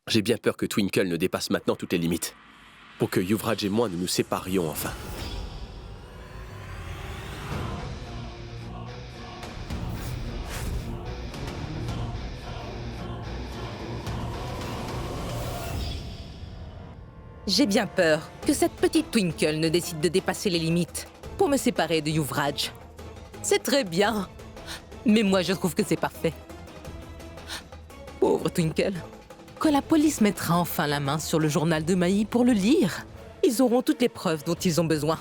J'ai bien peur que Twinkle ne dépasse maintenant toutes les limites. Pour que Yuvraj et moi nous nous séparions enfin. J'ai bien peur que cette petite Twinkle ne décide de dépasser les limites pour me séparer de Yuvraj. C'est très bien, mais moi je trouve que c'est parfait. Pauvre Twinkle. Quand la police mettra enfin la main sur le journal de Maï pour le lire, ils auront toutes les preuves dont ils ont besoin.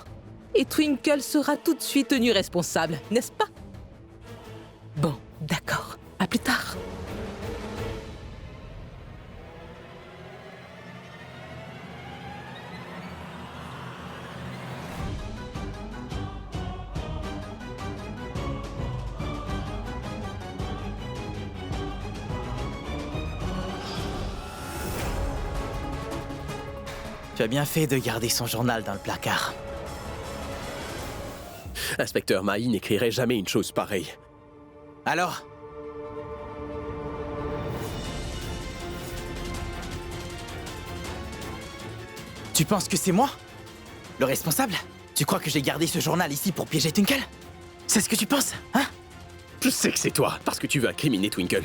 Et Twinkle sera tout de suite tenue responsable, n'est-ce pas? Bon, d'accord. À plus tard. Tu as bien fait de garder son journal dans le placard. Inspecteur Maï n'écrirait jamais une chose pareille. Alors? Tu penses que c'est moi? Le responsable? Tu crois que j'ai gardé ce journal ici pour piéger Twinkle? C'est ce que tu penses, hein? Je sais que c'est toi, parce que tu veux incriminer Twinkle.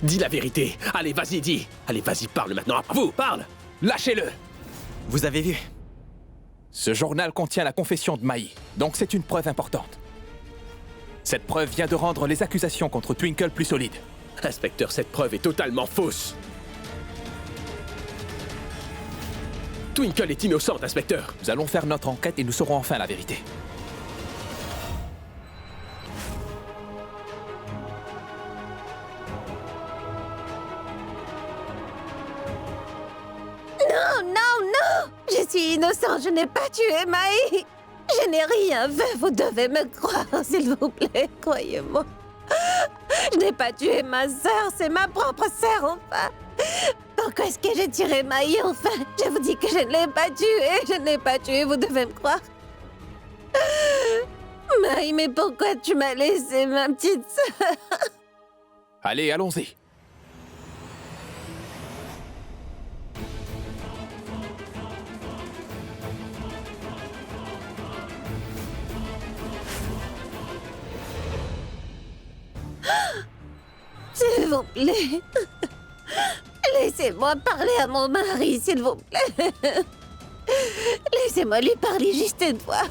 Dis la vérité. Allez, vas-y, dis. Allez, vas-y, parle maintenant. Vous, parle. Lâchez-le. Vous avez vu? Ce journal contient la confession de Maï, donc c'est une preuve importante. Cette preuve vient de rendre les accusations contre Twinkle plus solides. Inspecteur, cette preuve est totalement fausse. Twinkle est innocente, inspecteur. Nous allons faire notre enquête et nous saurons enfin la vérité. Non! Je suis innocent, je n'ai pas tué Maï. Je n'ai rien fait, vous devez me croire, s'il vous plaît, croyez-moi. Je n'ai pas tué ma sœur, c'est ma propre sœur, enfin. Pourquoi est-ce que j'ai tiré Maï, enfin? Je vous dis que je ne l'ai pas tué, vous devez me croire. Maï, mais pourquoi tu m'as laissé, ma petite sœur? Allez, allons-y. S'il vous plaît. Laissez-moi parler à mon mari, s'il vous plaît. Laissez-moi lui parler juste une fois.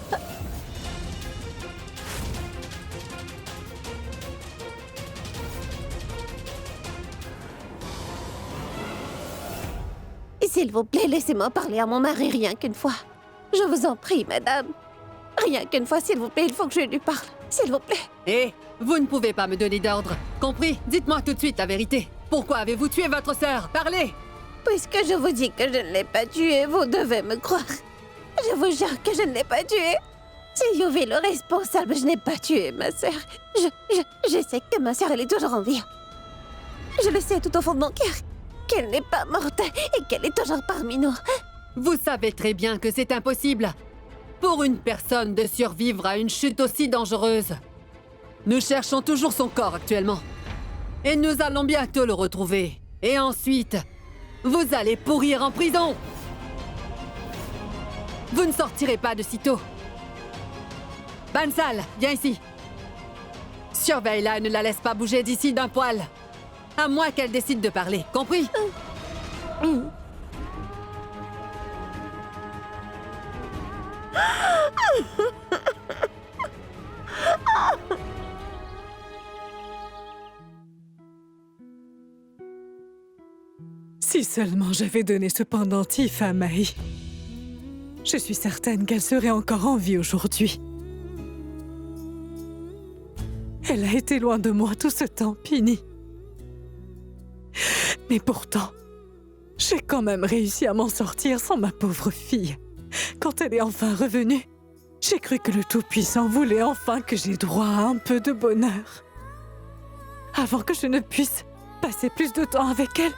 S'il vous plaît, laissez-moi parler à mon mari rien qu'une fois. Je vous en prie, madame. Rien qu'une fois, s'il vous plaît, il faut que je lui parle. S'il vous plaît. Hé, vous ne pouvez pas me donner d'ordre. Compris? Dites-moi tout de suite la vérité. Pourquoi avez-vous tué votre sœur? Parlez! Puisque je vous dis que je ne l'ai pas tuée, vous devez me croire. Je vous jure que je ne l'ai pas tuée. C'est Yuvi le responsable, je n'ai pas tué ma sœur. Je sais que ma sœur, elle est toujours en vie. Je le sais tout au fond de mon cœur. Qu'elle n'est pas morte et qu'elle est toujours parmi nous. Vous savez très bien que c'est impossible pour une personne de survivre à une chute aussi dangereuse. Nous cherchons toujours son corps actuellement. Et nous allons bientôt le retrouver. Et ensuite, vous allez pourrir en prison. Vous ne sortirez pas de sitôt. Bansal, viens ici. Surveille-la et ne la laisse pas bouger d'ici d'un poil. À moins qu'elle décide de parler, compris? Si seulement j'avais donné ce pendentif à Maï. Je suis certaine qu'elle serait encore en vie aujourd'hui. Elle a été loin de moi tout ce temps, Pini. Mais pourtant, j'ai quand même réussi à m'en sortir sans ma pauvre fille. Quand elle est enfin revenue, j'ai cru que le Tout-Puissant voulait enfin que j'aie droit à un peu de bonheur. Avant que je ne puisse passer plus de temps avec elle,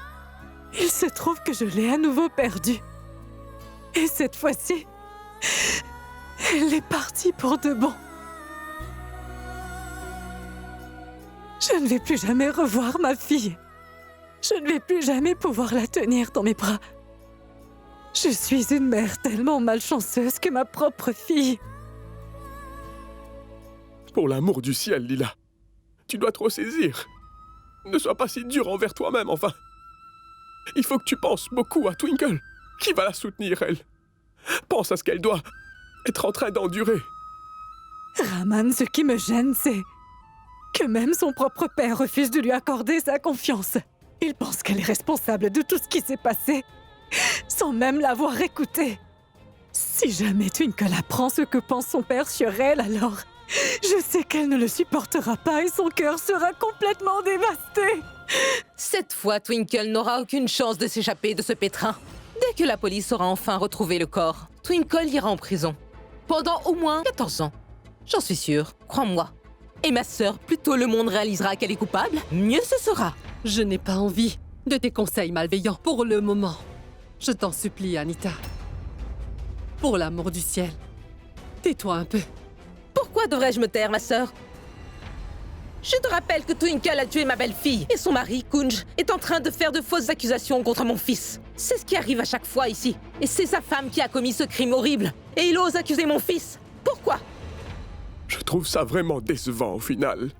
il se trouve que je l'ai à nouveau perdue. Et cette fois-ci, elle est partie pour de bon. Je ne vais plus jamais revoir ma fille. Je ne vais plus jamais pouvoir la tenir dans mes bras. Je suis une mère tellement malchanceuse que ma propre fille. Pour l'amour du ciel, Lila, tu dois te ressaisir. Ne sois pas si dur envers toi-même, enfin. Il faut que tu penses beaucoup à Twinkle, qui va la soutenir, elle. Pense à ce qu'elle doit être en train d'endurer. Raman, ce qui me gêne, c'est que même son propre père refuse de lui accorder sa confiance. Il pense qu'elle est responsable de tout ce qui s'est passé, sans même l'avoir écoutée. Si jamais Twinkle apprend ce que pense son père sur elle, alors je sais qu'elle ne le supportera pas et son cœur sera complètement dévasté. Cette fois, Twinkle n'aura aucune chance de s'échapper de ce pétrin. Dès que la police aura enfin retrouvé le corps, Twinkle ira en prison. Pendant au moins 14 ans. J'en suis sûre, crois-moi. Et ma sœur, plus tôt le monde réalisera qu'elle est coupable, mieux ce sera. Je n'ai pas envie de tes conseils malveillants pour le moment. Je t'en supplie, Anita. Pour l'amour du ciel, tais-toi un peu. Pourquoi devrais-je me taire, ma sœur? Je te rappelle que Twinkle a tué ma belle-fille et son mari, Kunj, est en train de faire de fausses accusations contre mon fils. C'est ce qui arrive à chaque fois ici. Et c'est sa femme qui a commis ce crime horrible. Et il ose accuser mon fils. Pourquoi? Je trouve ça vraiment décevant, au final.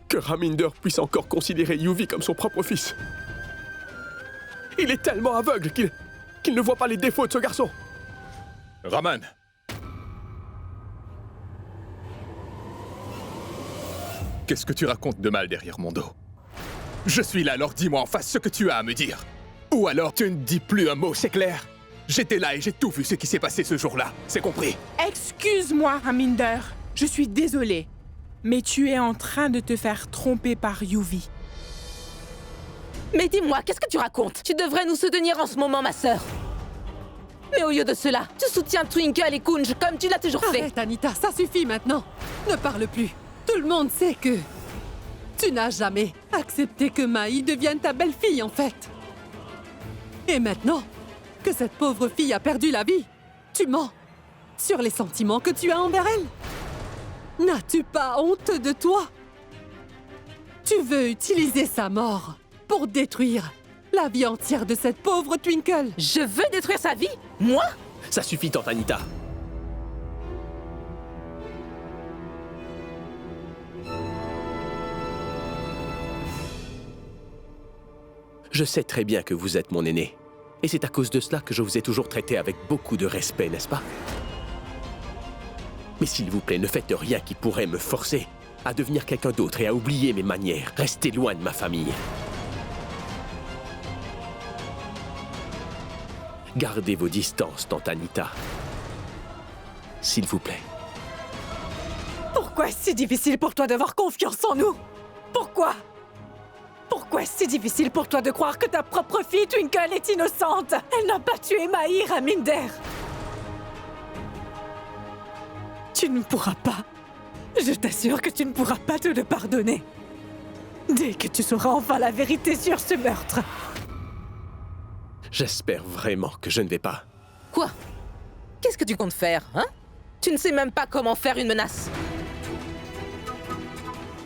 Que Raminder puisse encore considérer Yuvi comme son propre fils. Il est tellement aveugle qu'il ne voit pas les défauts de ce garçon. Raman! Qu'est-ce que tu racontes de mal derrière mon dos? Je suis là, alors dis-moi en face ce que tu as à me dire. Ou alors tu ne dis plus un mot, c'est clair? J'étais là et j'ai tout vu ce qui s'est passé ce jour-là, c'est compris? Excuse-moi, Raminder. Je suis désolée. Mais tu es en train de te faire tromper par Yuvi. Mais dis-moi, qu'est-ce que tu racontes? Tu devrais nous soutenir en ce moment, ma sœur. Mais au lieu de cela, tu soutiens Twinkle et Kunj comme tu l'as toujours fait. Arrête, Anita, ça suffit maintenant. Ne parle plus. Tout le monde sait que tu n'as jamais accepté que Maï devienne ta belle-fille, en fait. Et maintenant que cette pauvre fille a perdu la vie, tu mens sur les sentiments que tu as envers elle. N'as-tu pas honte de toi? Tu veux utiliser sa mort pour détruire la vie entière de cette pauvre Twinkle. Je veux détruire sa vie? Moi? Ça suffit, tante Anita. Je sais très bien que vous êtes mon aîné. Et c'est à cause de cela que je vous ai toujours traité avec beaucoup de respect, n'est-ce pas? Mais s'il vous plaît, ne faites rien qui pourrait me forcer à devenir quelqu'un d'autre et à oublier mes manières. Restez loin de ma famille. Gardez vos distances, tante Anita. S'il vous plaît. Pourquoi est-ce si difficile pour toi d'avoir confiance en nous? Pourquoi? Pourquoi est-ce si difficile pour toi de croire que ta propre fille, Twinkle, est innocente? Elle n'a pas tué Maï, Raminder. Tu ne pourras pas. Je t'assure que tu ne pourras pas te le pardonner. Dès que tu sauras enfin la vérité sur ce meurtre. J'espère vraiment que je ne vais pas. Quoi? Qu'est-ce que tu comptes faire, hein? Tu ne sais même pas comment faire une menace.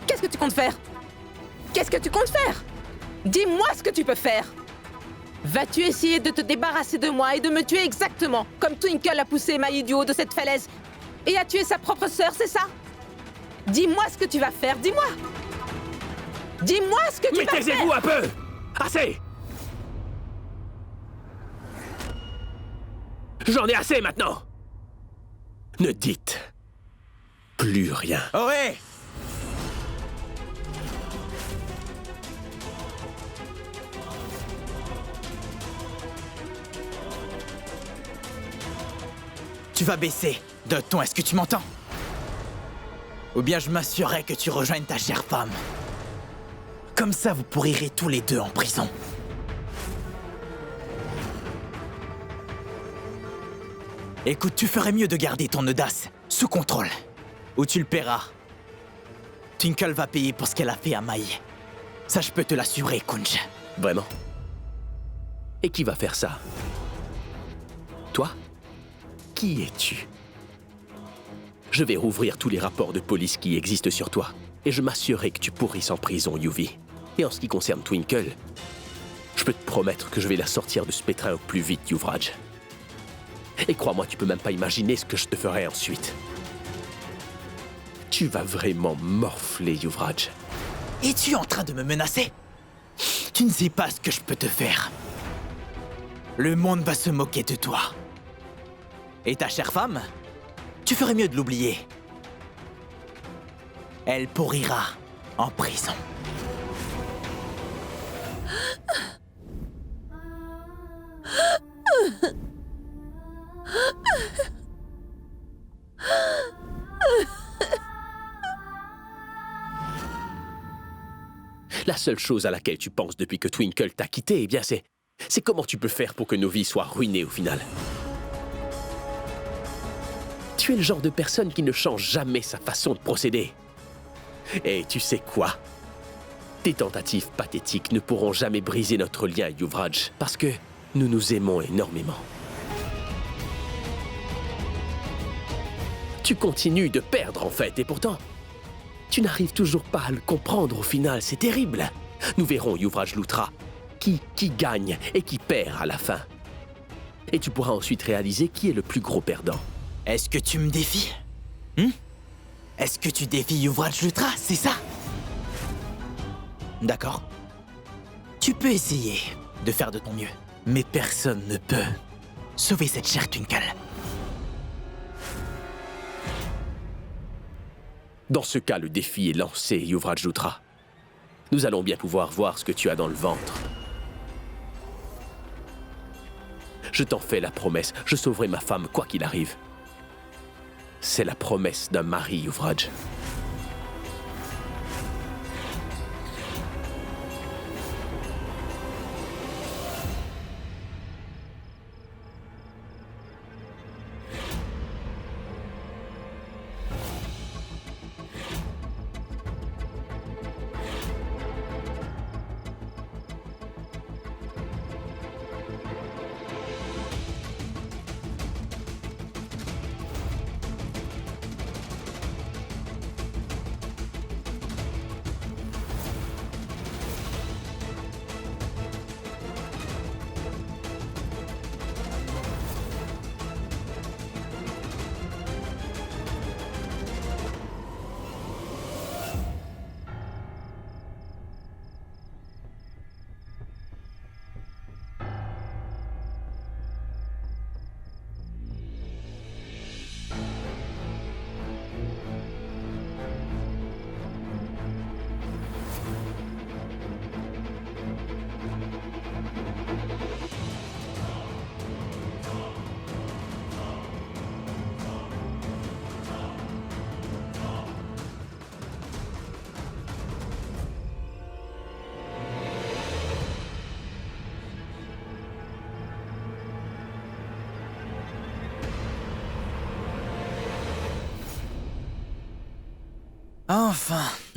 Qu'est-ce que tu comptes faire? Qu'est-ce que tu comptes faire? Dis-moi ce que tu peux faire. Vas-tu essayer de te débarrasser de moi et de me tuer exactement comme Twinkle a poussé Maï du haut de cette falaise et a tué sa propre sœur, c'est ça? Dis-moi ce que tu vas faire, dis-moi. Dis-moi ce que tu vas faire. Mais taisez-vous un peu! Assez! J'en ai assez maintenant! Ne dites plus rien. Oh ouais! Tu vas baisser d'un ton, est-ce que tu m'entends? Ou bien je m'assurerai que tu rejoignes ta chère femme. Comme ça, vous pourrirez tous les deux en prison. Écoute, tu ferais mieux de garder ton audace sous contrôle. Ou tu le paieras. Twinkle va payer pour ce qu'elle a fait à Maï. Ça, je peux te l'assurer, Kunj. Vraiment? Et qui va faire ça? Toi? Qui es-tu? Je vais rouvrir tous les rapports de police qui existent sur toi. Et je m'assurerai que tu pourrisses en prison, Yuvi. Et en ce qui concerne Twinkle, je peux te promettre que je vais la sortir de ce pétrin au plus vite, Yuvraj. Et crois-moi, tu peux même pas imaginer ce que je te ferai ensuite. Tu vas vraiment morfler, Yuvraj. Es-tu en train de me menacer? Tu ne sais pas ce que je peux te faire. Le monde va se moquer de toi. Et ta chère femme? Tu ferais mieux de l'oublier. Elle pourrira en prison. La seule chose à laquelle tu penses depuis que Twinkle t'a quitté, eh bien c'est comment tu peux faire pour que nos vies soient ruinées au final. Tu es le genre de personne qui ne change jamais sa façon de procéder. Et tu sais quoi? Tes tentatives pathétiques ne pourront jamais briser notre lien, Yuvraj, parce que nous nous aimons énormément. Tu continues de perdre en fait, et pourtant, tu n'arrives toujours pas à le comprendre au final, c'est terrible. Nous verrons, Yuvraj Luthra, qui gagne et qui perd à la fin. Et tu pourras ensuite réaliser qui est le plus gros perdant. Est-ce que tu me défies? Est-ce que tu défies Yuvraj Luthra, c'est ça? D'accord. Tu peux essayer de faire de ton mieux, mais personne ne peut sauver cette chère Twinkle. Dans ce cas, le défi est lancé, Yuvraj Luthra. Nous allons bien pouvoir voir ce que tu as dans le ventre. Je t'en fais la promesse, je sauverai ma femme quoi qu'il arrive. C'est la promesse d'un mari, Yuvraj.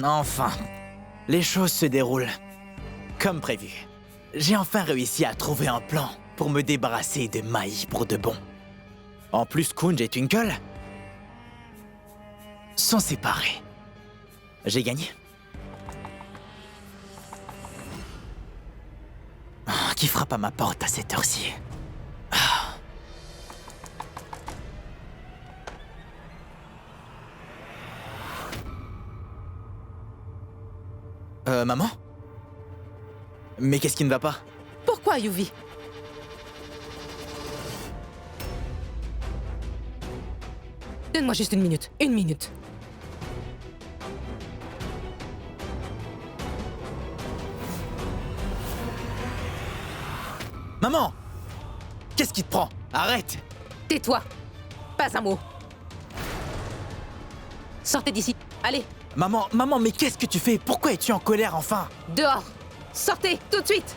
Enfin. Les choses se déroulent comme prévu. J'ai enfin réussi à trouver un plan pour me débarrasser de Mai pour de bon. En plus, Kunj et Twinkle sont séparés. J'ai gagné. Qui frappe à ma porte à cette heure-ci? Maman? Mais qu'est-ce qui ne va pas? Pourquoi, Yuvi? Donne-moi juste une minute. Une minute. Maman! Qu'est-ce qui te prend? Arrête! Tais-toi. Pas un mot. Sortez d'ici. Allez. Maman, mais qu'est-ce que tu fais? Pourquoi es-tu en colère enfin? Dehors. Sortez, tout de suite.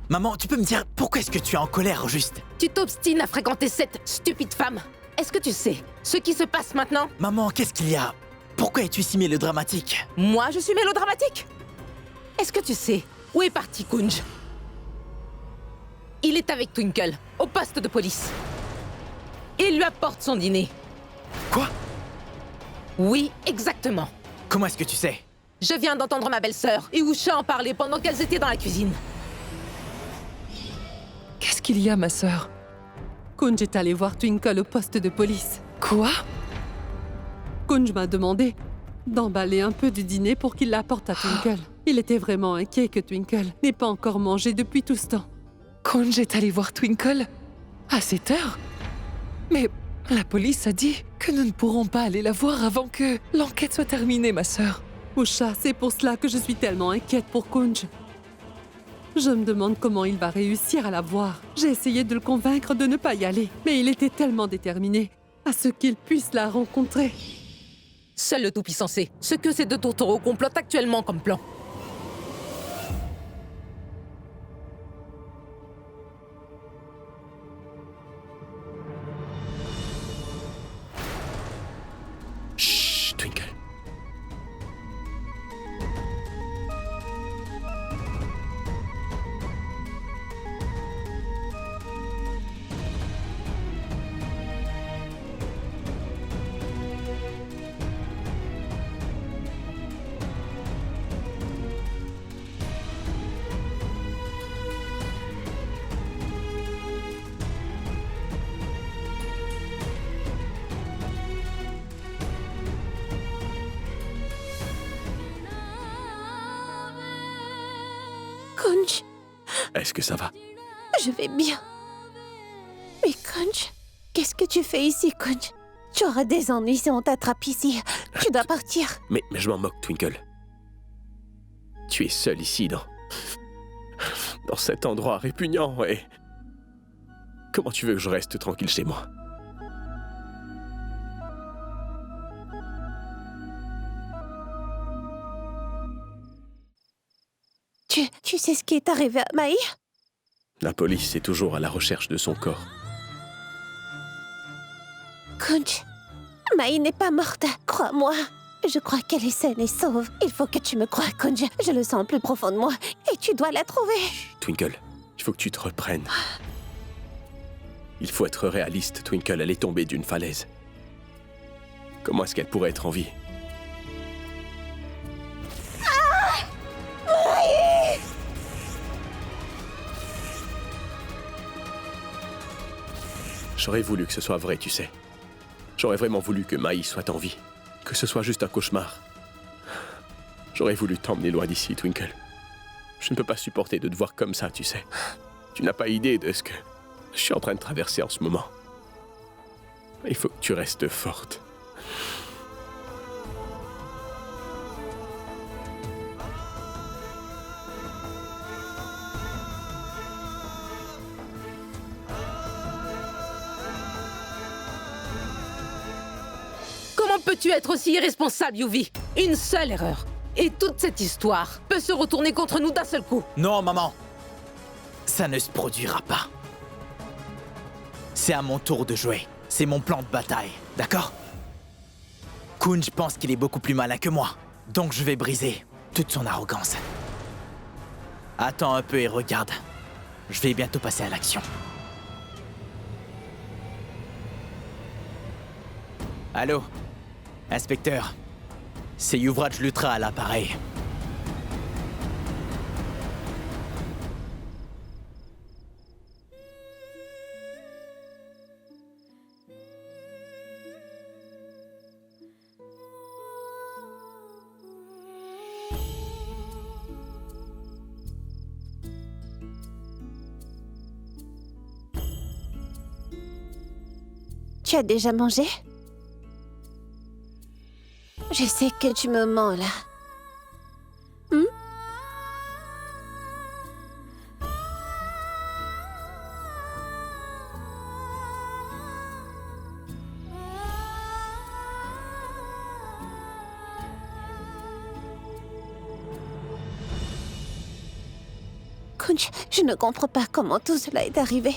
Maman, tu peux me dire pourquoi est-ce que tu es en colère au juste? Tu t'obstines à fréquenter cette stupide femme. Est-ce que tu sais ce qui se passe maintenant? Maman, qu'est-ce qu'il y a? Pourquoi es-tu si mélodramatique? Moi, je suis mélodramatique? Est-ce que tu sais où est parti Kunj? Il est avec Twinkle, au poste de police. Il lui apporte son dîner. Quoi? Oui, exactement. Comment est-ce que tu sais? Je viens d'entendre ma belle-sœur et Usha en parler pendant qu'elles étaient dans la cuisine. Qu'est-ce qu'il y a, ma sœur? Kunj est allé voir Twinkle au poste de police. Quoi? Kunj m'a demandé d'emballer un peu du dîner pour qu'il l'apporte à Twinkle. Il était vraiment inquiet que Twinkle n'ait pas encore mangé depuis tout ce temps. Kunj est allé voir Twinkle? À cette heure? Mais la police a dit que nous ne pourrons pas aller la voir avant que l'enquête soit terminée, ma sœur. Usha, c'est pour cela que je suis tellement inquiète pour Kunj. Je me demande comment il va réussir à la voir. J'ai essayé de le convaincre de ne pas y aller, mais il était tellement déterminé à ce qu'il puisse la rencontrer. Seul le Tout-Puissant sait ce que ces deux tourtereaux complotent actuellement comme plan. Chut, Twinkle. Kunj, Est-ce que ça va? je vais bien. Mais Kunj, qu'est-ce que tu fais ici, Kunj? Tu auras des ennuis si on t'attrape ici. Tu dois partir. Mais je m'en moque, Twinkle. Tu es seule ici, dans cet endroit répugnant, et... Comment tu veux que je reste tranquille chez moi? Tu sais ce qui est arrivé à Maï? La police est toujours à la recherche de son corps. Kunj, Maï n'est pas morte, crois-moi. Je crois qu'elle est saine et sauve. Il faut que tu me croies, Kunj. Je le sens plus profond de moi. Et tu dois la trouver. Twinkle, il faut que tu te reprennes. Il faut être réaliste, Twinkle, elle est tombée d'une falaise. Comment est-ce qu'elle pourrait être en vie? J'aurais voulu que ce soit vrai, tu sais. J'aurais vraiment voulu que Maï soit en vie. Que ce soit juste un cauchemar. J'aurais voulu t'emmener loin d'ici, Twinkle. Je ne peux pas supporter de te voir comme ça, tu sais. Tu n'as pas idée de ce que je suis en train de traverser en ce moment. Il faut que tu restes forte. Comment peux-tu être aussi irresponsable, Yuvi? Une seule erreur. Et toute cette histoire peut se retourner contre nous d'un seul coup. Non, maman. Ça ne se produira pas. C'est à mon tour de jouer. C'est mon plan de bataille, d'accord? Kunj pense qu'il est beaucoup plus malin que moi. Donc je vais briser toute son arrogance. Attends un peu et regarde. Je vais bientôt passer à l'action. Allô? Inspecteur, c'est Yuvraj Lutra à l'appareil. Tu as déjà mangé? Je sais que tu me mens, là. Kunj, je ne comprends pas comment tout cela est arrivé.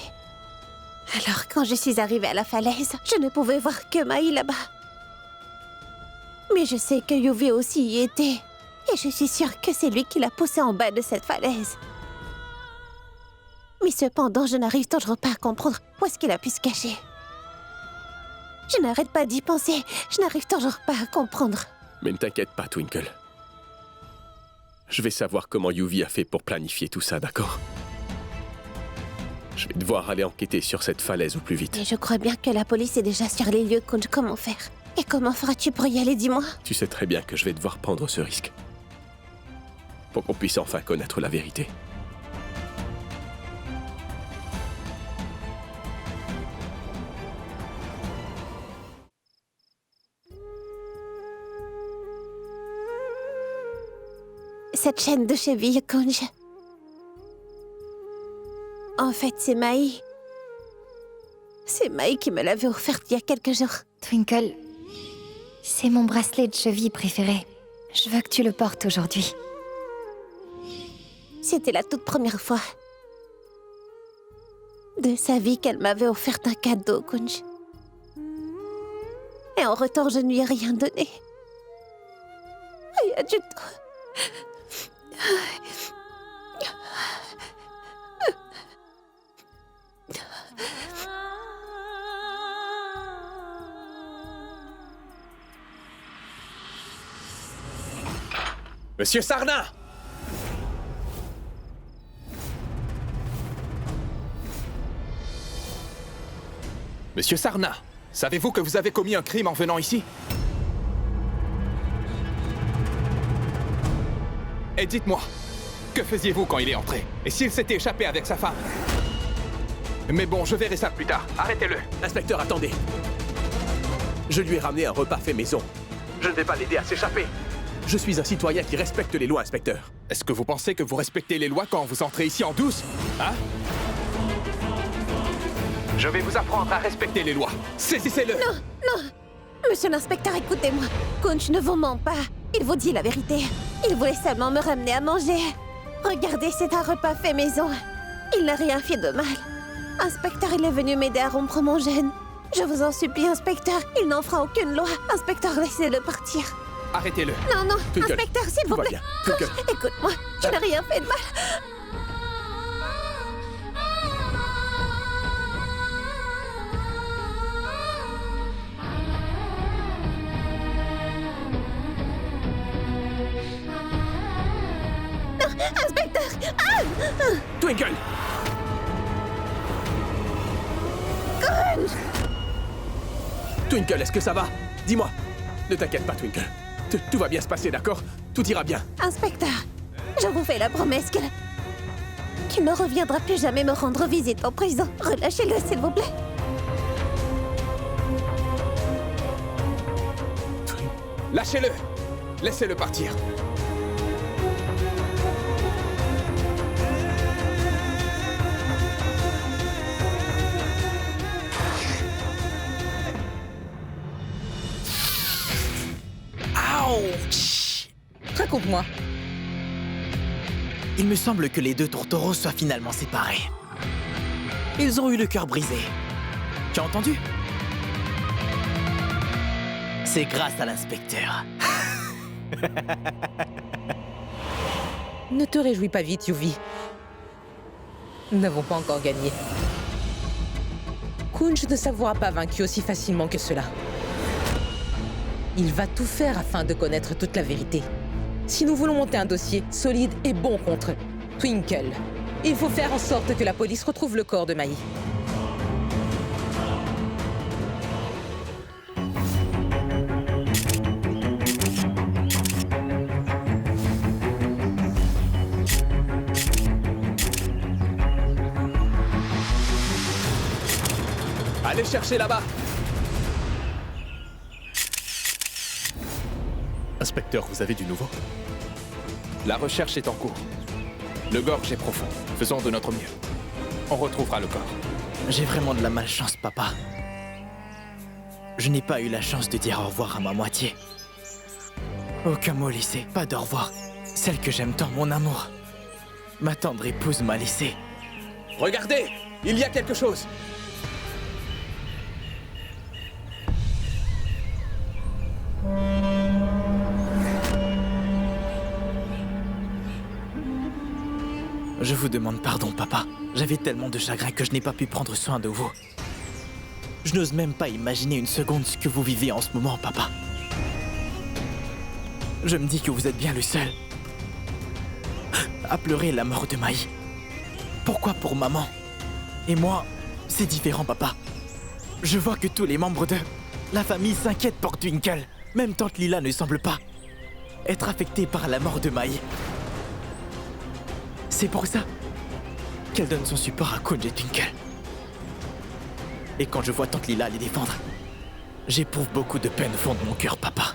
Alors, quand je suis arrivée à la falaise, je ne pouvais voir que Maï là-bas. Mais je sais que Yuvi aussi y était. Et je suis sûre que c'est lui qui l'a poussée en bas de cette falaise. Mais cependant, je n'arrive toujours pas à comprendre où est-ce qu'il a pu se cacher. Je n'arrête pas d'y penser. Je n'arrive toujours pas à comprendre. Mais ne t'inquiète pas, Twinkle. Je vais savoir comment Yuvi a fait pour planifier tout ça, d'accord? Je vais devoir aller enquêter sur cette falaise au plus vite. Et je crois bien que la police est déjà sur les lieux, Kunj. Comment faire? Et comment feras-tu pour y aller, dis-moi? Tu sais très bien que je vais devoir prendre ce risque. Pour qu'on puisse enfin connaître la vérité. Cette chaîne de cheville, Kunj. En fait, c'est Maï. C'est Maï qui me l'avait offerte il y a quelques jours. Twinkle, c'est mon bracelet de cheville préféré. Je veux que tu le portes aujourd'hui. C'était la toute première fois de sa vie qu'elle m'avait offert un cadeau, Kunj. Et en retour, je ne lui ai rien donné. Rien du tout. Monsieur Sarna! Monsieur Sarna, savez-vous que vous avez commis un crime en venant ici? Et dites-moi, que faisiez-vous quand il est entré? Et s'il s'était échappé avec sa femme? Mais bon, je verrai ça plus tard. Arrêtez-le. Inspecteur, attendez. Je lui ai ramené un repas fait maison. Je ne vais pas l'aider à s'échapper. Je suis un citoyen qui respecte les lois, inspecteur. Est-ce que vous pensez que vous respectez les lois quand vous entrez ici en douce? Hein? Je vais vous apprendre à respecter les lois. Saisissez-le! Non, non! Monsieur l'inspecteur, écoutez-moi. Kunj ne vous ment pas. Il vous dit la vérité. Il voulait seulement me ramener à manger. Regardez, c'est un repas fait maison. Il n'a rien fait de mal. Inspecteur, il est venu m'aider à rompre mon gène. Je vous en supplie, inspecteur. Il n'en fera aucune loi. Inspecteur, laissez-le partir. Arrêtez-le. Non, non, Twinkle, inspecteur, s'il vous tout va plaît. bien. Twinkle. Écoute-moi, je n'ai rien fait de mal. Non, inspecteur! Ah! Twinkle! Kunj! Twinkle, est-ce que ça va? Dis-moi. Ne t'inquiète pas, Twinkle. Tout va bien se passer, d'accord? Tout ira bien. Inspecteur, je vous fais la promesse qu'il ne reviendra plus jamais me rendre visite en prison. Relâchez-le, s'il vous plaît. Lâchez-le. Laissez-le partir. Ouch! Raconte-moi. Il me semble que les deux tourtereaux soient finalement séparés. Ils ont eu le cœur brisé. Tu as entendu? C'est grâce à l'inspecteur. Ne te réjouis pas vite, Yuvi. Nous n'avons pas encore gagné. Kunj ne s'avouera pas vaincu aussi facilement que cela. Il va tout faire afin de connaître toute la vérité. Si nous voulons monter un dossier solide et bon contre Twinkle, il faut faire en sorte que la police retrouve le corps de Maï. Allez chercher là-bas. Inspecteur, vous avez du nouveau? La recherche est en cours. Le gorge est profond. Faisons de notre mieux. On retrouvera le corps. J'ai vraiment de la malchance, papa. Je n'ai pas eu la chance de dire au revoir à ma moitié. Aucun mot laissé, pas d'au revoir. Celle que j'aime tant, mon amour. Ma tendre épouse m'a laissé. Regardez, il y a quelque chose. Je vous demande pardon, papa. J'avais tellement de chagrin que je n'ai pas pu prendre soin de vous. Je n'ose même pas imaginer une seconde ce que vous vivez en ce moment, papa. Je me dis que vous êtes bien le seul à pleurer la mort de Mai. Pourquoi pour maman? Et moi, c'est différent, papa. Je vois que tous les membres de la famille s'inquiètent pour Twinkle. Même tante Lila ne semble pas être affectée par la mort de Mai. C'est pour ça qu'elle donne son support à Kunj et Twinkle. Et quand je vois tante Lila les défendre, j'éprouve beaucoup de peine au fond de mon cœur, papa.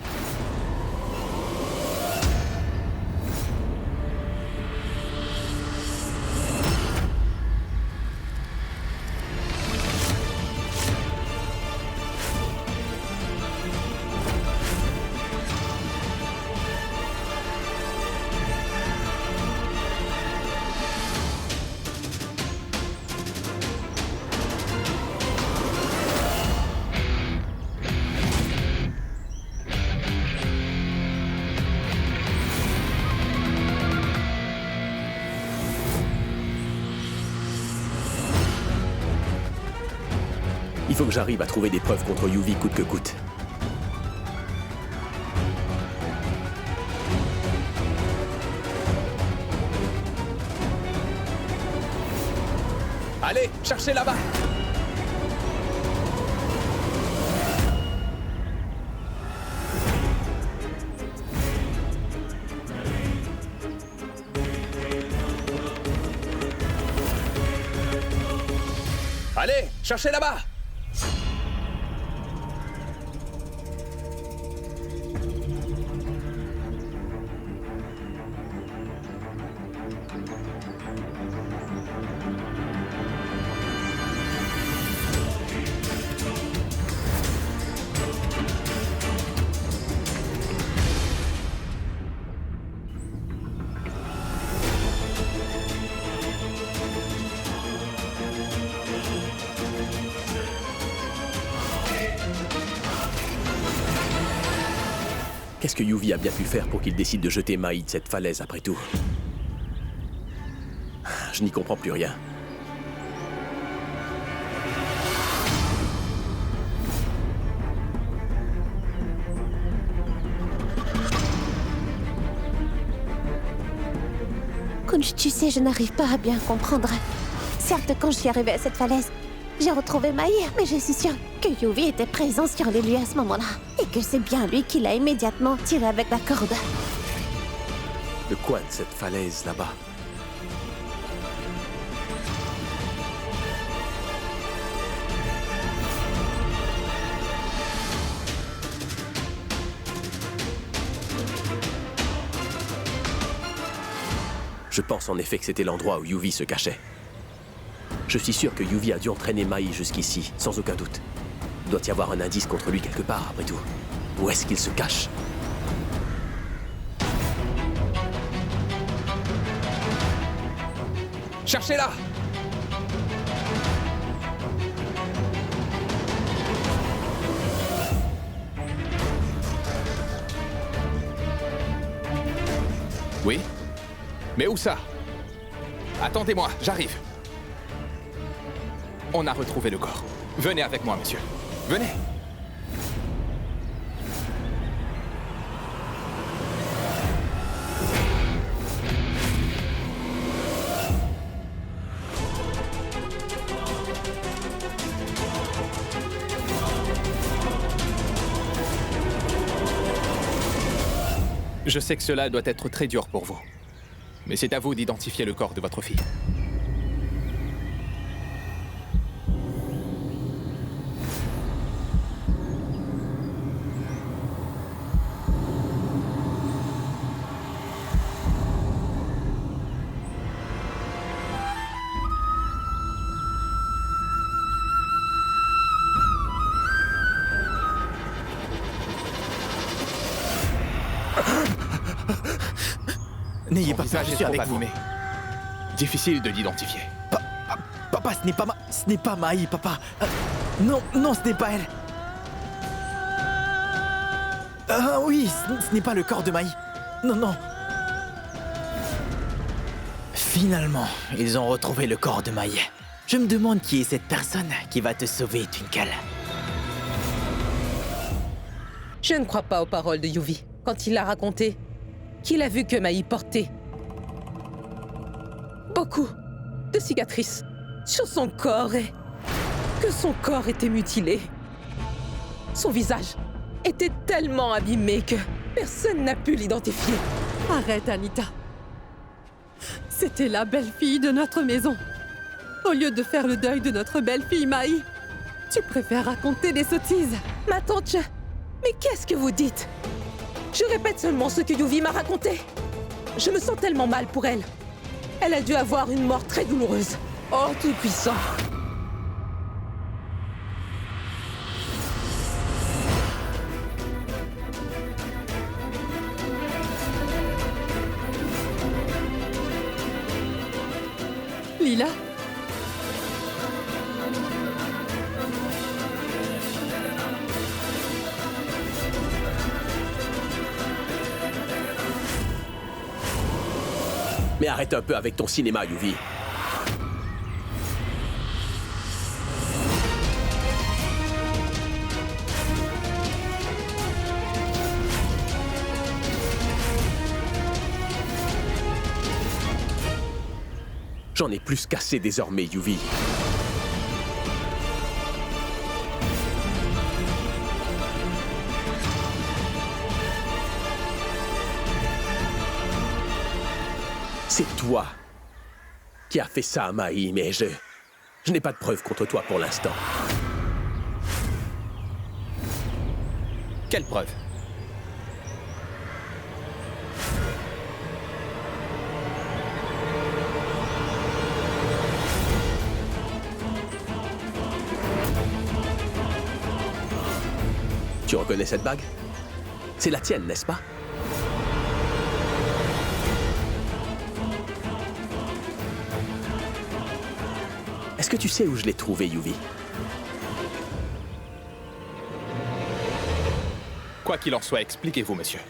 Il faut que j'arrive à trouver des preuves contre Yuvi coûte que coûte. Allez, cherchez là-bas! Allez, cherchez là-bas! Qu'est-ce que Yuvi a bien pu faire pour qu'il décide de jeter Mai de cette falaise après tout? Je n'y comprends plus rien. Kunj, tu sais, je n'arrive pas à bien comprendre. Certes, quand je suis arrivée à cette falaise, j'ai retrouvé Mai, mais je suis sûre que Yuvi était présent sur les lieux à ce moment-là. Et que c'est bien lui qui l'a immédiatement tiré avec la corde. Le coin de cette falaise là-bas. Je pense en effet que c'était l'endroit où Yuvi se cachait. Je suis sûr que Yuvi a dû entraîner Mai jusqu'ici, sans aucun doute. Il doit y avoir un indice contre lui quelque part, après tout. Où est-ce qu'il se cache? Cherchez-la! Oui? Mais où ça? Attendez-moi, j'arrive. On a retrouvé le corps. Venez avec moi, monsieur. Venez. Je sais que cela doit être très dur pour vous. Mais c'est à vous d'identifier le corps de votre fille. N'ayez pas Son peur, visage je est suis trop avec vous. abîmé. Difficile de l'identifier. Papa, ce n'est pas Mai, papa. Non, ce n'est pas elle. Ah oui, ce n'est pas le corps de Mai. Non. Finalement, ils ont retrouvé le corps de Mai. Je me demande qui est cette personne qui va te sauver, Twinkle. Je ne crois pas aux paroles de Yuvi quand il a raconté qu'il a vu que Mai portait beaucoup de cicatrices sur son corps et que son corps était mutilé. Son visage était tellement abîmé que personne n'a pu l'identifier. Arrête, Anita. C'était la belle-fille de notre maison. Au lieu de faire le deuil de notre belle-fille Mai, tu préfères raconter des sottises. Ma tante, mais qu'est-ce que vous dites? Je répète seulement ce que Yuvi m'a raconté. Je me sens tellement mal pour elle. Elle a dû avoir une mort très douloureuse. Oh, tout-puissant. Lila? Mais arrête un peu avec ton cinéma, Yuvi. J'en ai plus qu'assez désormais, Yuvi. C'est toi qui as fait ça à Mai, mais je n'ai pas de preuves contre toi pour l'instant. Quelle preuve? Tu reconnais cette bague? C'est la tienne, n'est-ce pas? Est-ce que tu sais où je l'ai trouvée, Yuvi? Quoi qu'il en soit, expliquez-vous, monsieur.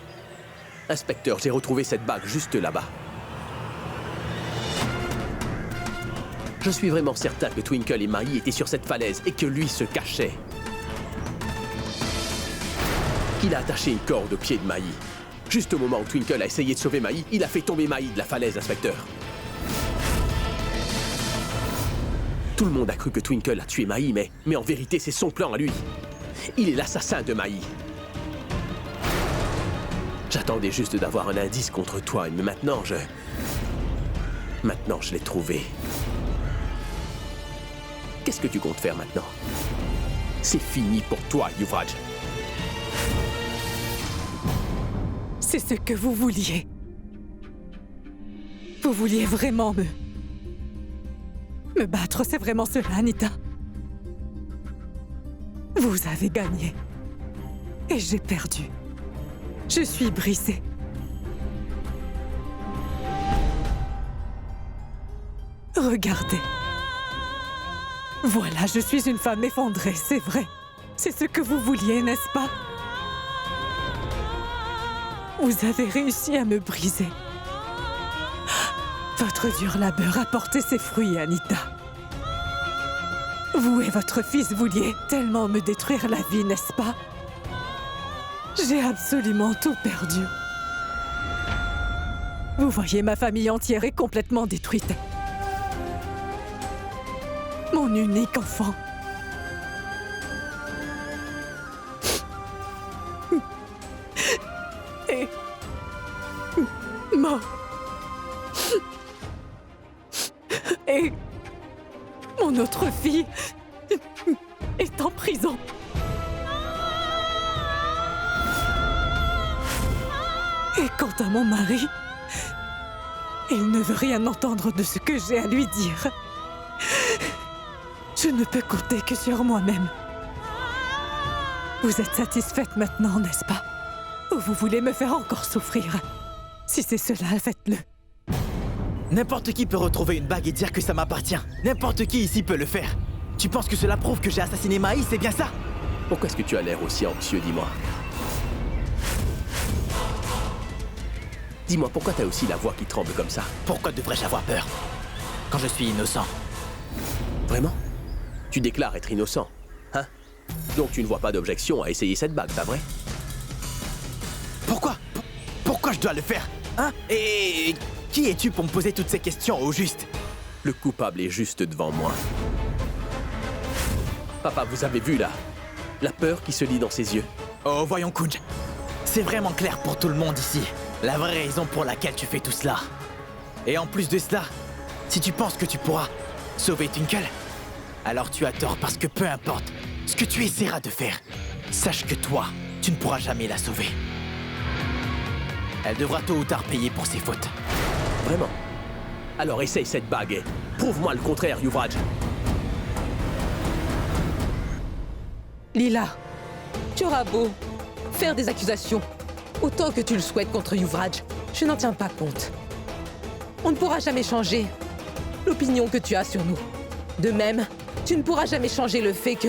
Inspecteur, j'ai retrouvé cette bague juste là-bas. Je suis vraiment certain que Twinkle et Mai étaient sur cette falaise et que lui se cachait. Il a attaché une corde au pied de Mai. Juste au moment où Twinkle a essayé de sauver Mai, il a fait tomber Mai de la falaise, inspecteur. Tout le monde a cru que Twinkle a tué Mai, mais en vérité, c'est son plan à lui. Il est l'assassin de Mai. J'attendais juste d'avoir un indice contre toi, mais maintenant, je l'ai trouvé. Qu'est-ce que tu comptes faire maintenant? C'est fini pour toi, Yuvraj. C'est ce que vous vouliez. Vous vouliez vraiment me battre, c'est vraiment cela, Anita. Vous avez gagné. Et j'ai perdu. Je suis brisée. Regardez. Voilà, je suis une femme effondrée, c'est vrai. C'est ce que vous vouliez, n'est-ce pas? Vous avez réussi à me briser. Votre dur labeur a porté ses fruits, Anita. Vous et votre fils vouliez tellement me détruire la vie, n'est-ce pas? J'ai absolument tout perdu. Vous voyez, ma famille entière est complètement détruite. Mon unique enfant. Et mort. Et mon autre fille est en prison. Et quant à mon mari, il ne veut rien entendre de ce que j'ai à lui dire. Je ne peux compter que sur moi-même. Vous êtes satisfaite maintenant, n'est-ce pas? Ou vous voulez me faire encore souffrir? Si c'est cela, faites-le. N'importe qui peut retrouver une bague et dire que ça m'appartient. N'importe qui ici peut le faire. Tu penses que cela prouve que j'ai assassiné Mai, c'est bien ça? Pourquoi est-ce que tu as l'air aussi anxieux, dis-moi? Dis-moi, pourquoi t'as aussi la voix qui tremble comme ça? Pourquoi devrais-je avoir peur quand je suis innocent? Vraiment? Tu déclares être innocent, hein? Donc tu ne vois pas d'objection à essayer cette bague, pas vrai? Pourquoi je dois le faire? Hein? Et qui es-tu pour me poser toutes ces questions au juste? Le coupable est juste devant moi. Papa, vous avez vu là? La peur qui se lit dans ses yeux. Oh, voyons, Kunj. C'est vraiment clair pour tout le monde ici. La vraie raison pour laquelle tu fais tout cela. Et en plus de cela, si tu penses que tu pourras sauver Twinkle, alors tu as tort parce que peu importe ce que tu essaieras de faire, sache que toi, tu ne pourras jamais la sauver. Elle devra tôt ou tard payer pour ses fautes. Vraiment? Alors essaye cette bague et prouve-moi le contraire, Yuvraj. Lila, tu auras beau faire des accusations autant que tu le souhaites contre Yuvraj, je n'en tiens pas compte. On ne pourra jamais changer l'opinion que tu as sur nous. De même, tu ne pourras jamais changer le fait que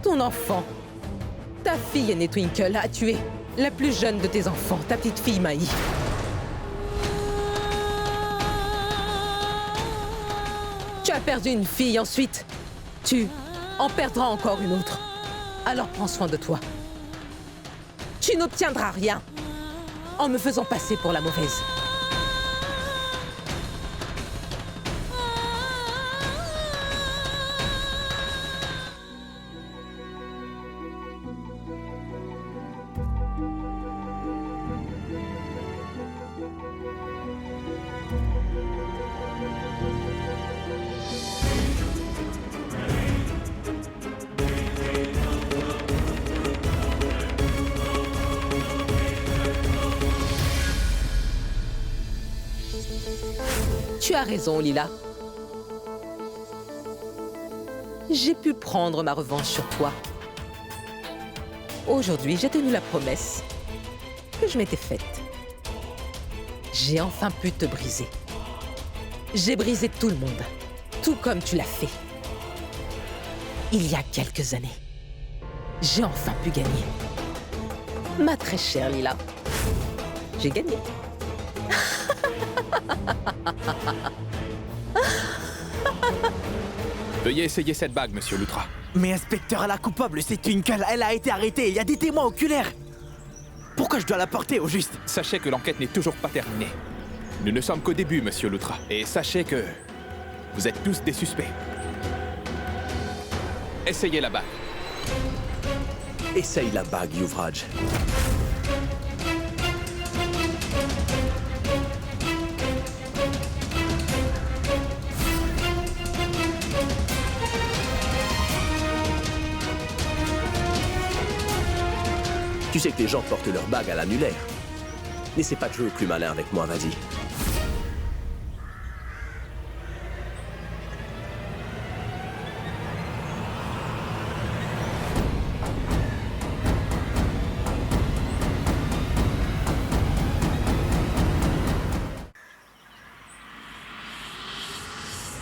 ton enfant, ta fille aînée Twinkle, a tué la plus jeune de tes enfants, ta petite fille Maï. Tu as perdu une fille, ensuite, tu en perdras encore une autre. Alors prends soin de toi. Tu n'obtiendras rien en me faisant passer pour la mauvaise. Tu as raison, Lila. J'ai pu prendre ma revanche sur toi. Aujourd'hui, j'ai tenu la promesse que je m'étais faite. J'ai enfin pu te briser. J'ai brisé tout le monde, tout comme tu l'as fait. Il y a quelques années, j'ai enfin pu gagner. Ma très chère Lila, j'ai gagné. Veuillez essayer cette bague, monsieur Lutra. Mais inspecteur, la coupable, c'est Twinkle. Elle a été arrêtée. Il y a des témoins oculaires. Pourquoi je dois la porter au juste? Sachez que l'enquête n'est toujours pas terminée. Nous ne sommes qu'au début, monsieur Lutra. Et sachez que vous êtes tous des suspects. Essayez la bague. Essaye la bague, Yuvraj. Tu sais que les gens portent leur bague à l'annulaire. N'essaie pas de jouer au plus malin avec moi, vas-y.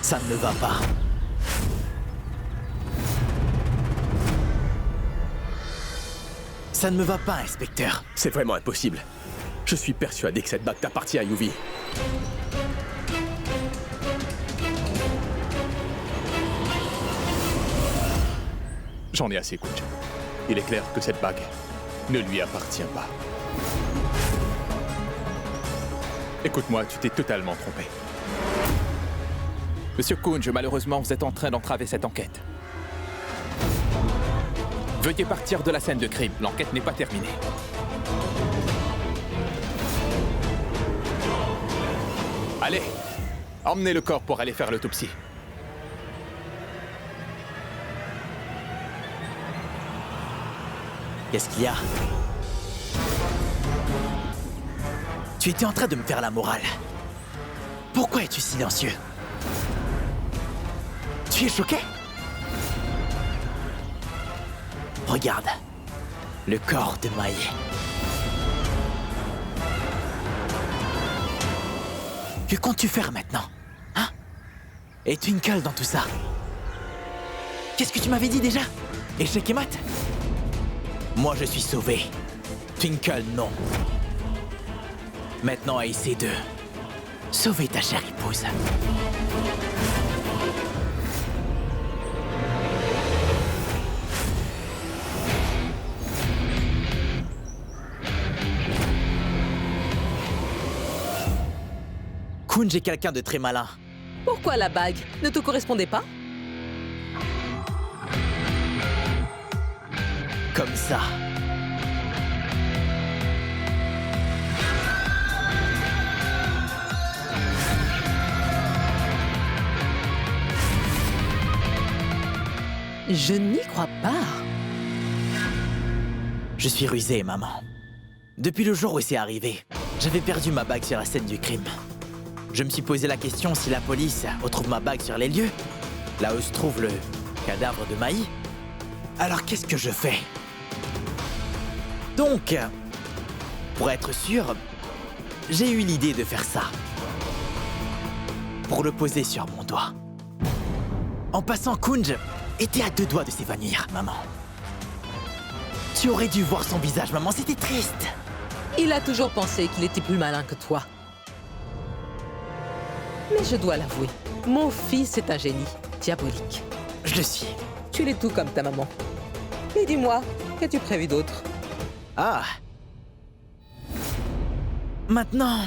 Ça ne va pas. Ça ne me va pas, inspecteur. C'est vraiment impossible. Je suis persuadé que cette bague t'appartient à Yuvi. J'en ai assez, Kunj. Il est clair que cette bague ne lui appartient pas. Écoute-moi, tu t'es totalement trompé. Monsieur Kunj, malheureusement, vous êtes en train d'entraver cette enquête. Veuillez partir de la scène de crime. L'enquête n'est pas terminée. Allez, emmenez le corps pour aller faire l'autopsie. Qu'est-ce qu'il y a? Tu étais en train de me faire la morale. Pourquoi es-tu silencieux? Tu es choqué? Regarde, le corps de Maï. Que comptes-tu faire maintenant? Hein? Et Twinkle dans tout ça? Qu'est-ce que tu m'avais dit déjà? Échec et mat? Moi je suis sauvé. Twinkle non. Maintenant, essaie de sauver ta chère épouse. Kunj est quelqu'un de très malin. Pourquoi la bague ne te correspondait pas? Comme ça. Je n'y crois pas. Je suis rusé, maman. Depuis le jour où c'est arrivé, j'avais perdu ma bague sur la scène du crime. Je me suis posé la question si la police retrouve ma bague sur les lieux, là où se trouve le cadavre de Mai. Alors qu'est-ce que je fais? Donc, pour être sûr, j'ai eu l'idée de faire ça. Pour le poser sur mon doigt. En passant, Kunj était à 2 doigts de s'évanouir, maman. Tu aurais dû voir son visage, maman, c'était triste. Il a toujours pensé qu'il était plus malin que toi. Mais je dois l'avouer, mon fils est un génie diabolique. Je le suis. Tu l'es tout comme ta maman. Et dis-moi, qu'as-tu prévu d'autre? Ah. Maintenant,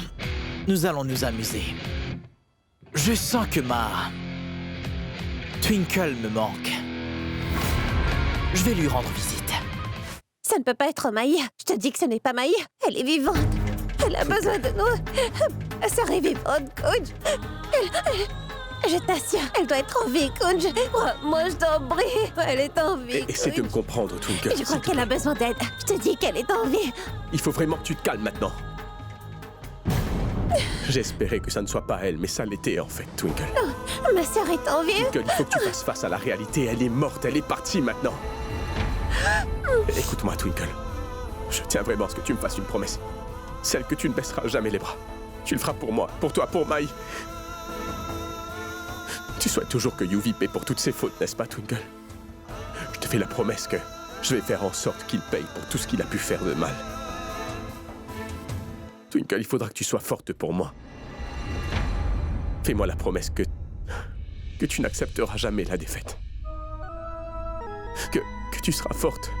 nous allons nous amuser. Je sens que ma Twinkle me manque. Je vais lui rendre visite. Ça ne peut pas être Mai. Je te dis que ce n'est pas Mai. Elle est vivante. Elle a besoin de nous. Sœur est vivante, Kunj. Je t'assure, elle doit être en vie, Kunj. Moi, je t'en prie. Elle est en vie, Essaie de me comprendre, Twinkle. Je crois qu'elle a besoin d'aide. Je te dis qu'elle est en vie. Il faut vraiment que tu te calmes maintenant. J'espérais que ça ne soit pas elle, mais ça l'était en fait, Twinkle. Oh, ma sœur est en vie. Twinkle, il faut que tu fasses face à la réalité. Elle est morte, elle est partie maintenant. Écoute-moi, Twinkle. Je tiens vraiment à ce que tu me fasses une promesse. Celle que tu ne baisseras jamais les bras. Tu le feras pour moi, pour toi, pour Mai. Tu souhaites toujours que Yuvi paie pour toutes ses fautes, n'est-ce pas, Twinkle? Je te fais la promesse que je vais faire en sorte qu'il paye pour tout ce qu'il a pu faire de mal. Twinkle, il faudra que tu sois forte pour moi. Fais-moi la promesse que tu n'accepteras jamais la défaite. Que tu seras forte